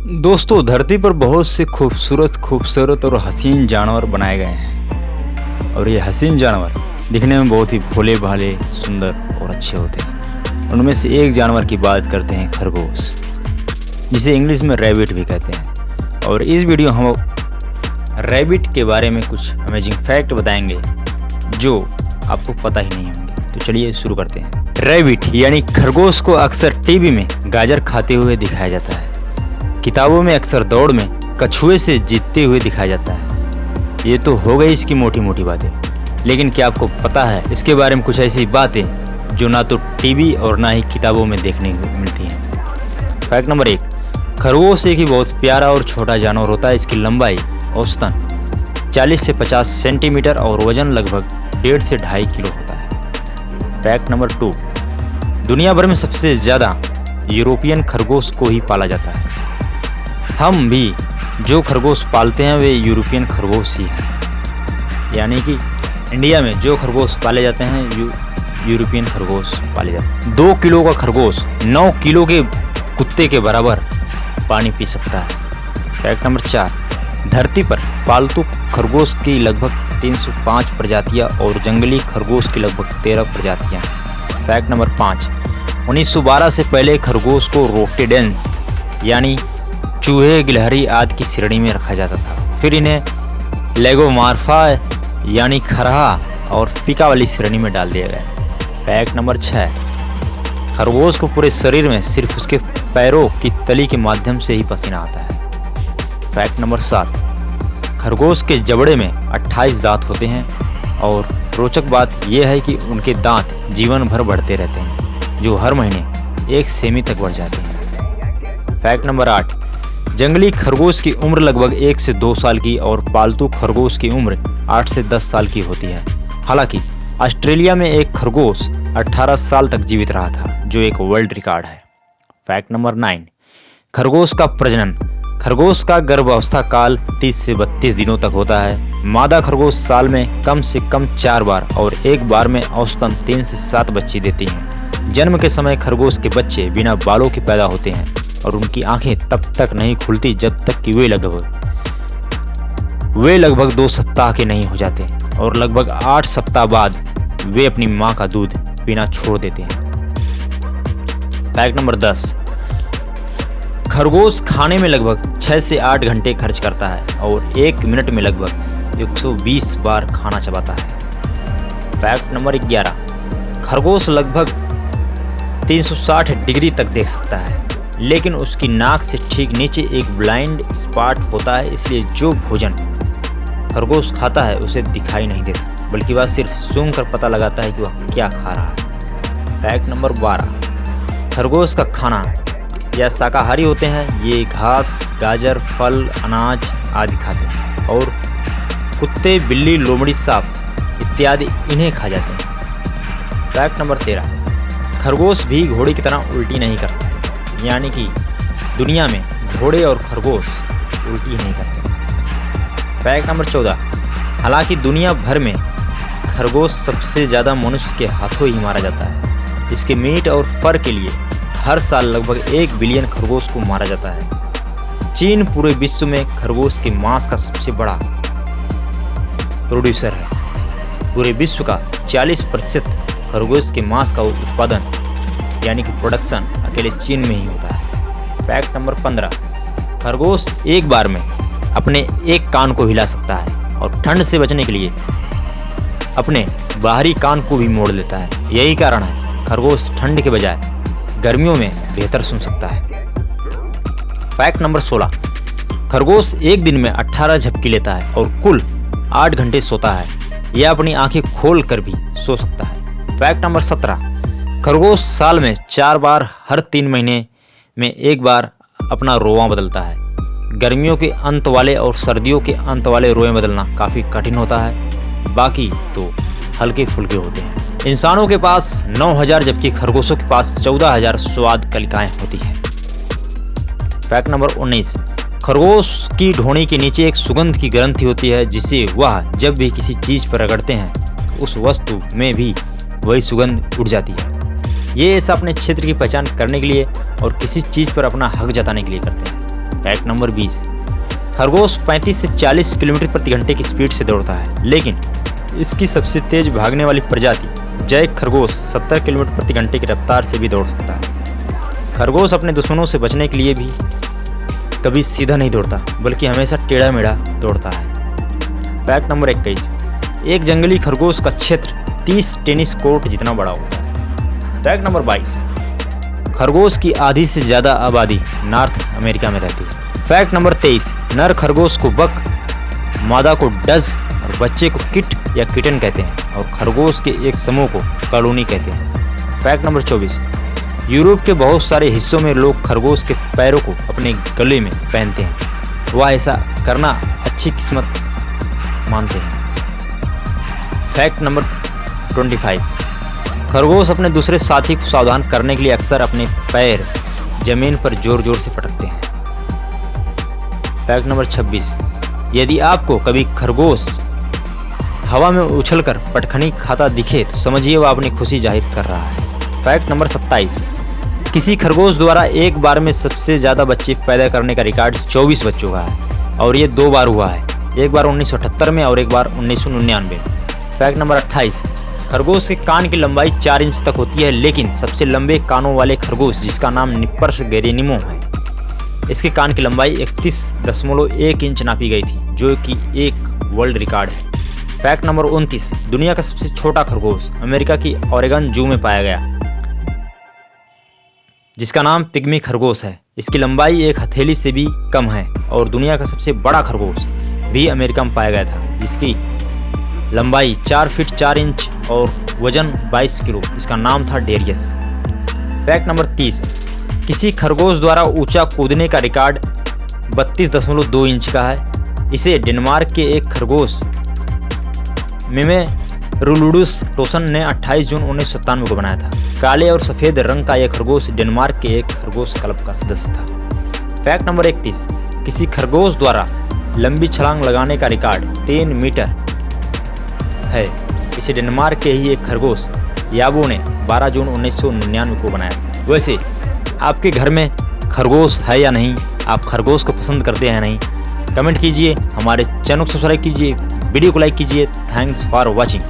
दोस्तों, धरती पर बहुत से खूबसूरत और हसीन जानवर बनाए गए हैं और ये हसीन जानवर दिखने में बहुत ही भोले भाले, सुंदर और अच्छे होते हैं। उनमें से एक जानवर की बात करते हैं, खरगोश, जिसे इंग्लिश में रैबिट भी कहते हैं। और इस वीडियो हम रैबिट के बारे में कुछ अमेजिंग फैक्ट बताएंगे जो आपको पता ही नहीं होंगे। तो चलिए शुरू करते हैं। रैबिट यानी खरगोश को अक्सर टीवी में गाजर खाते हुए दिखाया जाता है। किताबों में अक्सर दौड़ में कछुए से जीतते हुए दिखाया जाता है। ये तो हो गई इसकी मोटी मोटी बातें, लेकिन क्या आपको पता है इसके बारे में कुछ ऐसी बातें जो ना तो टीवी और ना ही किताबों में देखने को मिलती हैं। फैक्ट नंबर 1, खरगोश एक ही बहुत प्यारा और छोटा जानवर होता है। इसकी लंबाई औसतन 40 से 50 सेंटीमीटर और वजन लगभग 1.5 से 2.5 किलो होता है। फैक्ट नंबर 2, दुनिया भर में सबसे ज़्यादा यूरोपियन खरगोश को ही पाला जाता है। हम भी जो खरगोश पालते हैं वे यूरोपियन खरगोश ही हैं, यानी कि इंडिया में जो खरगोश पाले जाते हैं यूरोपियन खरगोश पाले जाते हैं। 2 किलो का खरगोश 9 किलो के कुत्ते के बराबर पानी पी सकता है। फैक्ट नंबर 4, धरती पर पालतू खरगोश की लगभग 305 प्रजातियां और जंगली खरगोश की लगभग 13 प्रजातियां। फैक्ट नंबर 5, 1912 से पहले खरगोश को रोटेडेंस यानी चूहे, गिलहरी आदि की श्रेणी में रखा जाता था। फिर इन्हें लेगोमार्फा यानी खरहा और पिका वाली श्रेणी में डाल दिया गया। फैक्ट नंबर 6, खरगोश को पूरे शरीर में सिर्फ उसके पैरों की तली के माध्यम से ही पसीना आता है। फैक्ट नंबर 7, खरगोश के जबड़े में 28 दांत होते हैं और रोचक बात यह है कि उनके दांत जीवन भर बढ़ते रहते हैं, जो हर महीने 1 सेमी तक बढ़ जाते हैं। फैक्ट नंबर 8, जंगली खरगोश की उम्र लगभग 1 से 2 साल की और पालतू खरगोश की उम्र 8 से 10 साल की होती है। हालांकि ऑस्ट्रेलिया में एक खरगोश 18 साल तक जीवित रहा था, जो एक वर्ल्ड रिकॉर्ड है। फैक्ट नंबर 9, खरगोश का प्रजनन। खरगोश का गर्भावस्था काल 30 से 32 दिनों तक होता है। मादा खरगोश साल में कम से कम 4 बार और एक बार में औसतन 3 से 7 बच्चे देती हैं। जन्म के समय खरगोश के बच्चे बिना बालों के पैदा होते हैं और उनकी आंखें तब तक नहीं खुलती जब तक कि वे लगभग 2 सप्ताह के नहीं हो जाते और लगभग 8 सप्ताह बाद वे अपनी मां का दूध पीना छोड़ देते हैं। फैक्ट नंबर 10, खरगोश खाने में लगभग 6 से 8 घंटे खर्च करता है और 1 मिनट में लगभग 120 बार खाना चबाता है। फैक्ट नंबर 11, खरगोश लगभग 360 डिग्री तक देख सकता है, लेकिन उसकी नाक से ठीक नीचे एक ब्लाइंड स्पॉट होता है, इसलिए जो भोजन खरगोश खाता है उसे दिखाई नहीं देता, बल्कि वह सिर्फ सूंघ कर पता लगाता है कि वह क्या खा रहा है। फैक्ट नंबर 12, खरगोश का खाना या शाकाहारी होते हैं। ये घास, गाजर, फल, अनाज आदि खाते हैं और कुत्ते, बिल्ली, लोमड़ी, सांप इत्यादि इन्हें खा जाते हैं। फैक्ट नंबर 13, खरगोश भी घोड़े की तरह उल्टी नहीं कर सकते, यानी कि दुनिया में घोड़े और खरगोश उल्टी नहीं करते। फैक्ट नंबर 14, हालांकि दुनिया भर में खरगोश सबसे ज़्यादा मनुष्य के हाथों ही मारा जाता है। इसके मीट और फर के लिए हर साल लगभग 1 बिलियन खरगोश को मारा जाता है। चीन पूरे विश्व में खरगोश के मांस का सबसे बड़ा प्रोड्यूसर है। पूरे विश्व का 40% खरगोश के मांस का उत्पादन यानी कि प्रोडक्शन अकेले चीन में ही होता है। फैक्ट नंबर 15, खरगोश एक बार में अपने एक कान को हिला सकता है और ठंड से बचने के लिए अपने बाहरी कान को भी मोड़ लेता है। यही कारण है खरगोश ठंड के बजाय गर्मियों में बेहतर सुन सकता है। फैक्ट नंबर 16, खरगोश एक दिन में 18 झपकी लेता है और कुल 8 घंटे सोता है। यह अपनी आंखें खोल कर भी सो सकता है। फैक्ट नंबर 17, खरगोश साल में 4 बार हर 3 महीने में 1 बार अपना रोवां बदलता है। गर्मियों के अंत वाले और सर्दियों के अंत वाले रोए बदलना काफ़ी कठिन होता है, बाकी तो हल्के फुल्के होते हैं। इंसानों के पास 9000 जबकि खरगोशों के पास 14000 स्वाद कलिकाएं होती हैं। फैक्ट नंबर 19, खरगोश की ढोनी के नीचे एक सुगंध की ग्रंथि होती है, जिसे वह जब भी किसी चीज़ पर रगड़ते हैं तो उस वस्तु में भी वही सुगंध उड़ जाती है। ये ऐसा अपने क्षेत्र की पहचान करने के लिए और किसी चीज़ पर अपना हक जताने के लिए करते हैं। फैक्ट नंबर 20, खरगोश 35 से 40 किलोमीटर प्रति घंटे की स्पीड से दौड़ता है, लेकिन इसकी सबसे तेज भागने वाली प्रजाति जैक खरगोश 70 किलोमीटर प्रति घंटे की रफ्तार से भी दौड़ सकता है। खरगोश अपने दुश्मनों से बचने के लिए भी कभी सीधा नहीं दौड़ता, बल्कि हमेशा टेढ़ा मेढ़ा दौड़ता है। फैक्ट नंबर 21, एक जंगली खरगोश का क्षेत्र 30 टेनिस कोर्ट जितना बड़ा होता है। फैक्ट नंबर 22, खरगोश की आधी से ज़्यादा आबादी नॉर्थ अमेरिका में रहती है। फैक्ट नंबर 23, नर खरगोश को बक, मादा को डज और बच्चे को किट या किटन कहते हैं, और खरगोश के एक समूह को कॉलोनी कहते हैं। फैक्ट नंबर 24, यूरोप के बहुत सारे हिस्सों में लोग खरगोश के पैरों को अपने गले में पहनते हैं। वह ऐसा करना अच्छी किस्मत मानते हैं। फैक्ट नंबर 25, खरगोश अपने दूसरे साथी को सावधान करने के लिए अक्सर अपने पैर जमीन पर जोर जोर से पटकते हैं। फैक्ट नंबर 26, यदि आपको कभी खरगोश हवा में उछलकर पटखनी खाता दिखे तो समझिए वह अपनी खुशी जाहिर कर रहा है। फैक्ट नंबर 27, किसी खरगोश द्वारा एक बार में सबसे ज़्यादा बच्चे पैदा करने का रिकॉर्ड 24 बच्चों का है, और ये 2 बार हुआ है, एक बार 1978 में और एक बार 1999 में। फैक्ट नंबर 28, खरगोश के कान की लंबाई 4 इंच तक होती है, लेकिन सबसे लंबे कानों वाले खरगोश जिसका नाम निपर्स गेरेनिमो है, इसके कान की लंबाई 31.1 इंच नापी गई थी, जो कि एक वर्ल्ड रिकॉर्ड है। फैक्ट नंबर 29, दुनिया का सबसे छोटा खरगोश अमेरिका की ओरेगन जू में पाया गया, जिसका नाम पिग्मी खरगोश है। इसकी लंबाई एक हथेली से भी कम है। और दुनिया का सबसे बड़ा खरगोश भी अमेरिका में पाया गया था, जिसकी लंबाई 4 फीट 4 इंच और वजन 22 किलो। इसका नाम था डेरियस। फैक्ट नंबर 30, किसी खरगोश द्वारा ऊंचा कूदने का रिकॉर्ड 32.2 इंच का है। इसे डेनमार्क के एक खरगोश मिमे रुलुडुस टोसन ने 28 जून 1997 को बनाया था। काले और सफ़ेद रंग का यह खरगोश डेनमार्क के एक खरगोश क्लब का सदस्य था। फैक्ट नंबर 31, किसी खरगोश द्वारा लंबी छलांग लगाने का रिकॉर्ड 3 मीटर है। इसे डेनमार्क के ही एक खरगोश याबो ने 12 जून 1999 को बनाया था। वैसे आपके घर में खरगोश है या नहीं, आप खरगोश को पसंद करते हैं या नहीं, कमेंट कीजिए, हमारे चैनल को सब्सक्राइब कीजिए, वीडियो को लाइक कीजिए। Thanks for watching.